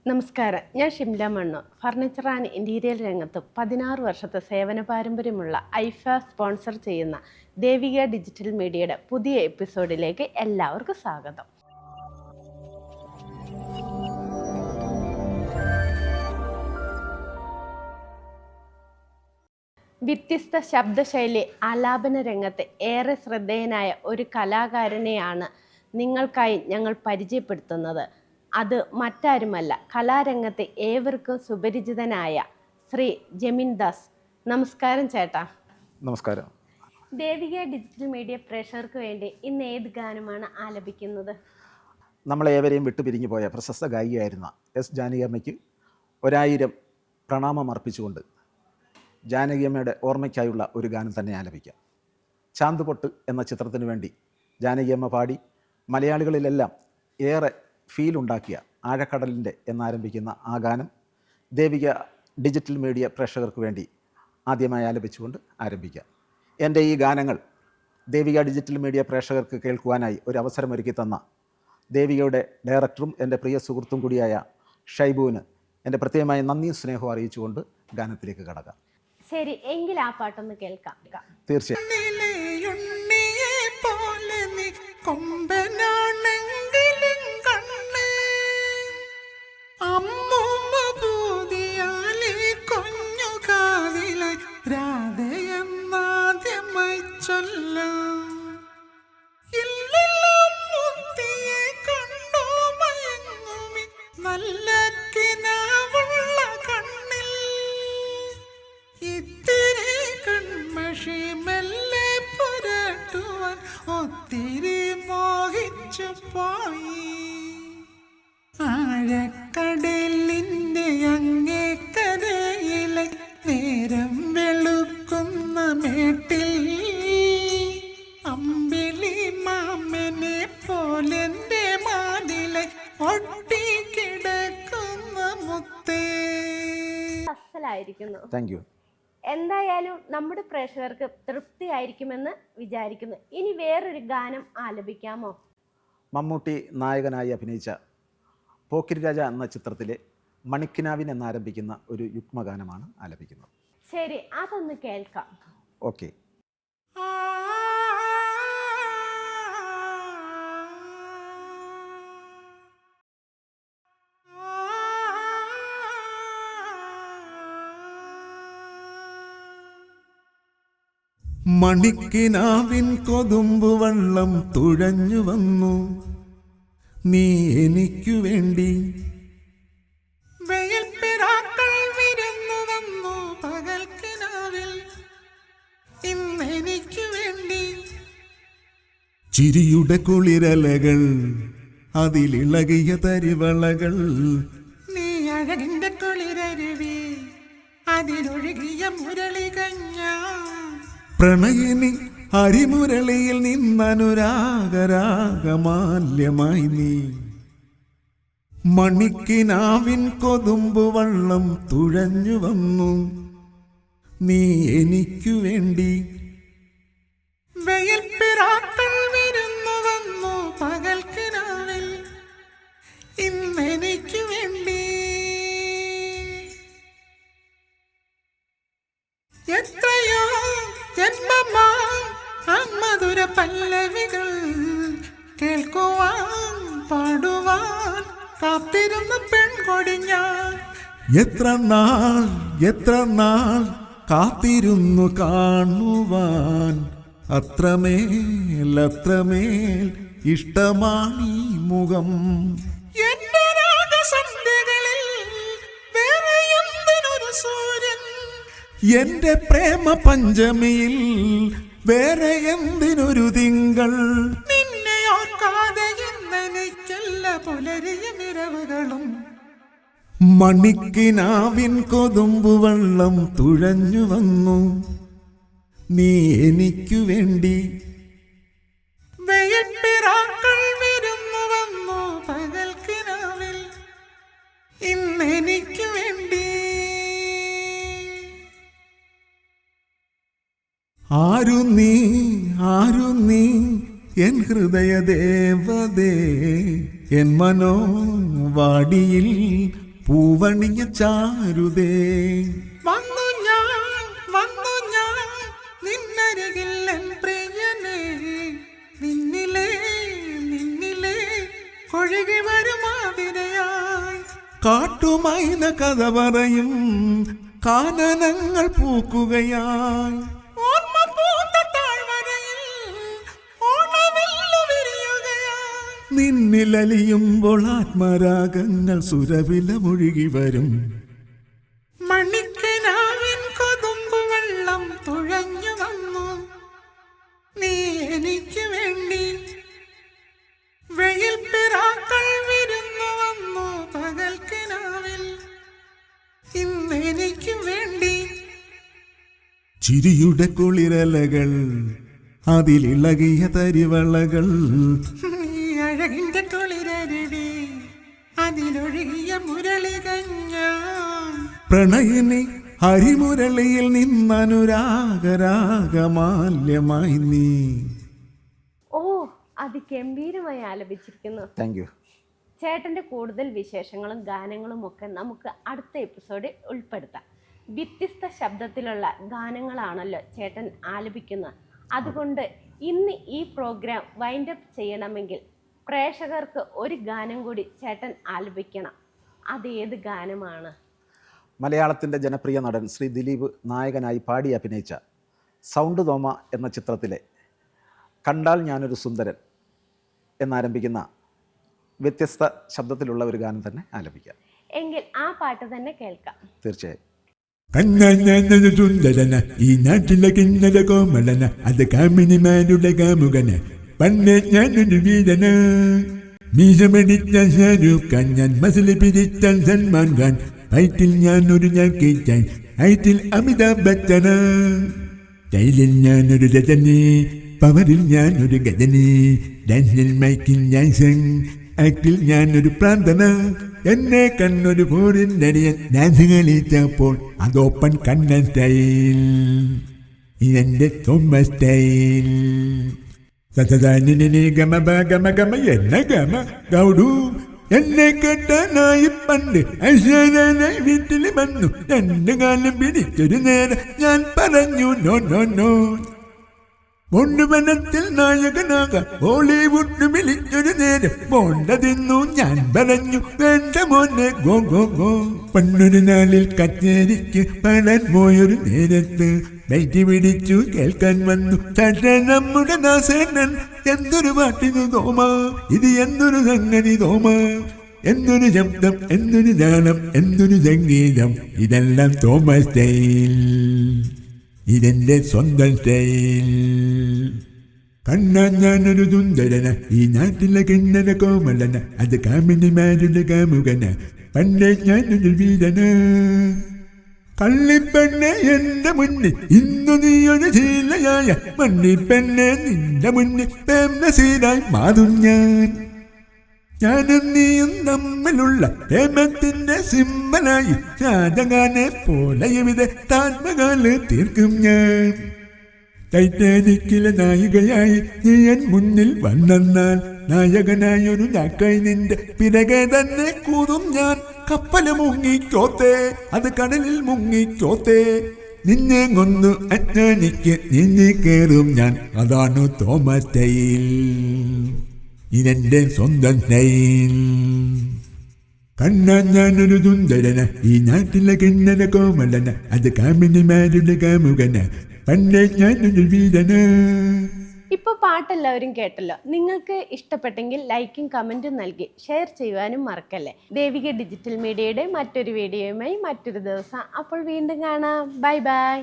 നമസ്കാരം, ഞാൻ ഷിംല മണ്ണു. ഫർണിച്ചർ ആൻഡ് ഇൻറ്റീരിയർ രംഗത്ത് 16 വർഷത്തെ സേവന പാരമ്പര്യമുള്ള ഐഫ സ്പോൺസർ ചെയ്യുന്ന ദേവിക ഡിജിറ്റൽ മീഡിയയുടെ പുതിയ എപ്പിസോഡിലേക്ക് എല്ലാവർക്കും സ്വാഗതം. വ്യത്യസ്ത ശബ്ദശൈലി ആലാപന രംഗത്ത് ഏറെ ശ്രദ്ധേയനായ ഒരു കലാകാരനെയാണ് നിങ്ങൾക്കായി ഞങ്ങൾ പരിചയപ്പെടുത്തുന്നത്. അത് മറ്റാരുമല്ല, കലാരംഗത്തെ ഏവർക്കും സുപരിചിതനായ ശ്രീ ജെമിൻ ദാസ്. നമസ്കാരം ചേട്ടാ. നമസ്കാരം. ദേവിക ഡിജിറ്റൽ മീഡിയ പ്രേക്ഷകർക്ക് വേണ്ടി ഇന്ന് ഏത് ഗാനമാണ് ആലപിക്കുന്നത്? നമ്മളേവരെയും വിട്ടുപിരിഞ്ഞു പോയ പ്രശസ്ത ഗായികയായിരുന്ന എസ് ജാനകിയമ്മയ്ക്ക് 1000 പ്രണാമം അർപ്പിച്ചുകൊണ്ട് ജാനകിയമ്മയുടെ ഓർമ്മയ്ക്കായുള്ള ഒരു ഗാനം തന്നെ ആലപിക്കാം. ചാന്ത് പൊട്ട് എന്ന ചിത്രത്തിന് വേണ്ടി ജാനകിയമ്മ പാടി മലയാളികളിലെല്ലാം ഏറെ ഫീലുണ്ടാക്കിയ ആഴക്കടലിൻ്റെ എന്നാരംഭിക്കുന്ന ആ ഗാനം ദേവിക ഡിജിറ്റൽ മീഡിയ പ്രേക്ഷകർക്ക് വേണ്ടി ആദ്യമായി ആലപിച്ചുകൊണ്ട് ആരംഭിക്കാം. എൻ്റെ ഈ ഗാനങ്ങൾ ദേവിക ഡിജിറ്റൽ മീഡിയ പ്രേക്ഷകർക്ക് കേൾക്കുവാനായി ഒരു അവസരമൊരുക്കി തന്ന ദേവികയുടെ ഡയറക്ടറും എൻ്റെ പ്രിയ സുഹൃത്തും കൂടിയായ ഷൈബുവിന് എൻ്റെ പ്രത്യേകമായ നന്ദിയും സ്നേഹവും അറിയിച്ചുകൊണ്ട് ഗാനത്തിലേക്ക് കടക്കാം. ശരി, എങ്കിൽ ആ പാട്ടൊന്ന് കേൾക്കാം. തീർച്ചയായും. ആഴക്കടലിന്റെ അങ്ങേക്കരയിലെ നേരം വെളുക്കുന്ന മേട്ടിൽ അമ്പിളി മാമനെ പോലെന്റെ മാതിലെ ഒട്ടിക്കിടക്കുന്ന മുത്തേ. അസലായിരിക്കുന്നു. Thank you. എന്തായാലും നമ്മുടെ പ്രേക്ഷകർക്ക് തൃപ്തിയായിരിക്കുമെന്ന് വിചാരിക്കുന്നു. ഇനി വേറൊരു ഗാനം ആലപിക്കാമോ? മമ്മൂട്ടി നായകനായി അഭിനയിച്ച പോക്കിരി രാജ എന്ന ചിത്രത്തിലെ മണിക്കിനാവിൻ എന്നാരംഭിക്കുന്ന ഒരു യുഗ്മഗാനമാണ് ആലപിക്കുന്നത്. ശരി, അതൊന്ന് കേൾക്കാം. ഓക്കെ. മണിക്കിനാവിൻ കൊതുമ്പു വള്ളം തുഴഞ്ഞു വന്നു നീ എനിക്കു വേണ്ടി. വെയിൽപ്പിറാക്കൾ വിരുന്നു വന്നു പകൽക്കിനാവിൽ ഇന്നെനിക്കു വേണ്ടി. ചിരിയുടെ കുളിരലകൾ അതിലിളകിയ തരിവളകൾ നീ അഴകിന്റെ കുളിരരുവി അതിലൊഴുകിയ മുരളികഞ്ഞ. പ്രണയിനി ഹരിമുരളിയിൽ നിന്നനുരാഗരാഗമാല്യമായി നീ. മണിക്കിനാവിൻ കൊതുമ്പു വള്ളം തുഴഞ്ഞു വന്നു നീ എനിക്കു വേണ്ടി. വെയിൽപ്പിറാക്കൾ വിരുന്നു വന്നു പകൽക്കിനാവിൽ ഇന്നെനിക്കു വേണ്ടി. എത്രയോ ജന്മമാം മധുര പല്ലവികൾ കേൾക്കുവാൻ പാടുവാൻ കാത്തിരുന്ന പെൺകൊടിഞ്ഞ. എത്ര നാൾ കാത്തിരുന്നു കാണുവാൻ അത്രമേൽ ഇഷ്ടമാണീ മുഖം. എന്റെ രാഗസന്ധ്യകളിൽ വേറെ എന്തിനൊരു സൂര്യൻ, എന്റെ പ്രേമ പഞ്ചമിയിൽ വേറെ എന്തിനൊരു തിങ്കൾ. നിന്നെ ഓർക്കാതെ ഇന്നെനിക്കല്ല പുലരിയും ഇരവുകളും. മണിക്കിനാവിൻ കൊതുമ്പു വള്ളം തുഴഞ്ഞു വന്നു നീ എനിക്കു വേണ്ടി. വെയിൽപ്പിറാക്കൾ വിരുന്നു വന്നു പകൽക്കിനാവിൽ ഇന്നെനിക്കു വേണ്ടി. ആരു നീ എൻ ഹൃദയ ദേവതേ, എൻ മനോവാടിയിൽ പൂവണിഞ്ഞ ചാരുതേ വന്നു ഞാൻ നിന്നരികിൽ എൻ പ്രിയനേ നിന്നിലേ ഒഴുകി വരുമാതിരയായി കാട്ടുമൈന കഥ പറയും കാനനങ്ങൾ പൂക്കുകയായി ഓർമ്മ പൂത്ത താഴ്വരയിൽ ഓണവില്ലു വിരിയുകയായി നിന്നിലലിയുമ്പോൾ ആത്മരാഗങ്ങൾ സുരവിലമൊഴുകി വരും മണിക്കിനാവിൻ കൊതുമ്പു വെള്ളം തുഴഞ്ഞു വന്നു നീ എനിക്ക് വേണ്ടി വെയിൽ പിറാക്കൾ വിരുന്നു വന്നു പകൽക്കിനാവിൽ ഇന്ന് എനിക്ക് വേണ്ടി ചിരിയുടെ കുളിരലകൾ അതിലിളകിയ തരിവളകൾ അഴകിന്റെ കുളിരരുവി അതിലൊഴുകിയ മുരളികഞ്ഞാൻ പ്രണയിനി ഹരിമുരളിയിൽ നിന്നനുരാഗരാഗമാല്യമായി നീ. ഓ അതിഗംഭീരമായി ആലപിച്ചിരിക്കുന്നു. Thank you. ചേട്ടൻ്റെ കൂടുതൽ വിശേഷങ്ങളും ഗാനങ്ങളും ഒക്കെ നമുക്ക് അടുത്ത എപ്പിസോഡിൽ ഉൾപ്പെടുത്താം. വ്യത്യസ്ത ശബ്ദത്തിലുള്ള ഗാനങ്ങളാണല്ലോ ചേട്ടൻ ആലപിക്കുന്നത്. അതുകൊണ്ട് ഇന്ന് ഈ പ്രോഗ്രാം വൈൻഡപ്പ് ചെയ്യണമെങ്കിൽ പ്രേക്ഷകർക്ക് ഒരു ഗാനം കൂടി ചേട്ടൻ ആലപിക്കണം. അതേത് ഗാനമാണ്? മലയാളത്തിൻ്റെ ജനപ്രിയ നടൻ ശ്രീ ദിലീപ് നായകനായി പാടി അഭിനയിച്ച സൗണ്ട് തോമ എന്ന ചിത്രത്തിലെ കണ്ടാൽ ഞാനൊരു സുന്ദരൻ എന്നാരംഭിക്കുന്ന വ്യത്യസ്ത ശബ്ദത്തിലുള്ള ഒരു ഗാനം തന്നെ ആലപിക്കാം. എങ്കിൽ ആ പാട്ട് തന്നെ കേൾക്കാം. തീർച്ചയായും. കണ്ണാഞ്ഞൊരു സുന്ദരന ഈ നാട്ടിലെ കിന്നര കോമളന അത് കാമിനിമാരുടെ കാമുകന പണ്ടേ ഞാനൊരു വീരന മീശമടിച്ച ഷാരൂഖ് ഖാൻ ഞാൻ മസിൽ പിരിച്ചാൽ സൽമാൻ ഖാൻ ഫൈറ്റിൽ ഞാനൊരു ജാക്കിച്ചാൻ ഹൈറ്റിൽ അമിതാഭ് ബച്ചന സ്റ്റൈലിൽ ഞാനൊരു രജനി പവറിൽ ഞാനൊരു ഗജനി ഡാൻസിൽ മൈക്കിൽ ഞാൻ സങ് ആക്ടിൽ ഞാനൊരു പ്രാന്തന എന്നെ കണ്ണൊരു ഫോറിൻ നടിയൻ ഡാൻസ് കളിച്ചപ്പോൾ അത് ഓപ്പൺ കണ്ണൻ സ്റ്റൈൽ ഇതെന്റെ തോമസ് സ്റ്റൈൽ സതദാനിനെ ഗമ ഗമ ഗമ എന്ന ഗമ ഗൗഡു എന്നെ കെട്ടാനായി പണ്ട് അശ്വനായി വീട്ടിൽ വന്നു 2 കാലം പിടിച്ചൊരു നേരം ഞാൻ പറഞ്ഞു നോ നോ നോ ബോണ്ടുവനത്തിൽ നായകനാകാൻ ബോളിവുഡ് വിളിച്ചൊരു നേരം ബോണ്ടതിന്നു ഞാൻ പറഞ്ഞു വേണ്ട മോനെ ഗോ ഗോ ഗോ പണ്ടൊരു നാളിൽ കച്ചേരിക്ക് പാടാൻ പോയൊരു നേരത്ത് ബൈറ്റ് പിടിച്ചു കേൾക്കാൻ വന്നു നമ്മുടെ ദാസേനൻ എന്തൊരു പാട്ടിന് തോമ ഇത് എന്തൊരു സംഗതി തോമ എന്തൊരു ശബ്ദം എന്തൊരു താളം എന്തൊരു സംഗീതം ഇതെല്ലാം തോമസ് സ്റ്റൈൽ ഇതെന്റെ സ്വന്തം സ്റ്റൈൽ കണ്ണാൻ ഞാനൊരു സുന്ദരന ഈ നാട്ടിലെ കിണ്ണന കോമളന അത് കാമിനിമാരുടെ കാമുകന പണ്ടേ ഞാനൊരു വീരന കള്ളിപ്പെണ്ണെ എന്റെ മുന്നിൽ ഇന്നു നീയൊരു ശീലയായ മണ്ണിപ്പെണ്ണെ നിന്റെ മുന്നിൽ പ്രേംനസീരായി മാറും ഞാനും നീയും തമ്മിലുള്ള പ്രേമത്തിന്റെ സിംബലായി രാജകാനെ പോലെ ഇവിടെ താജ്മഹല് തീർക്കും ഞാൻ ടൈറ്റാനിക്കിലെ നായികയായി നീ എൻ മുന്നിൽ വന്നാൽ നായകനായൊരു നാക്കായി നിന്റെ പിറകെ തന്നെ കൂതും ഞാൻ കപ്പല് മുങ്ങിക്കോത്തേ അത് കടലിൽ മുങ്ങിക്കോത്തേ നിന്നെ കൊന്നു അറ്റാനിക്ക് നിന്നെ കയറും ഞാൻ അതാണ് തോമസ് സ്റ്റൈൽ ഇതെന്റെ സ്വന്തം സ്റ്റൈൽ കണ്ണാൻ ഞാനൊരു സുന്ദരന ഈ നാട്ടിലെ കിണ്ണന കോമളന അത് കാമിനിമാരുടെ കാമുകന പണ്ടേ ഞാനൊരു വീരന. ഇപ്പോൾ പാട്ടെല്ലാവരും കേട്ടല്ലോ. നിങ്ങൾക്ക് ഇഷ്ടപ്പെട്ടെങ്കിൽ ലൈക്കും കമൻറ്റും നൽകി ഷെയർ ചെയ്യുവാനും മറക്കല്ലേ. ദേവിക ഡിജിറ്റൽ മീഡിയയുടെ മറ്റൊരു വീഡിയോയുമായി മറ്റൊരു ദിവസം അപ്പോൾ വീണ്ടും കാണാം. Bye bye.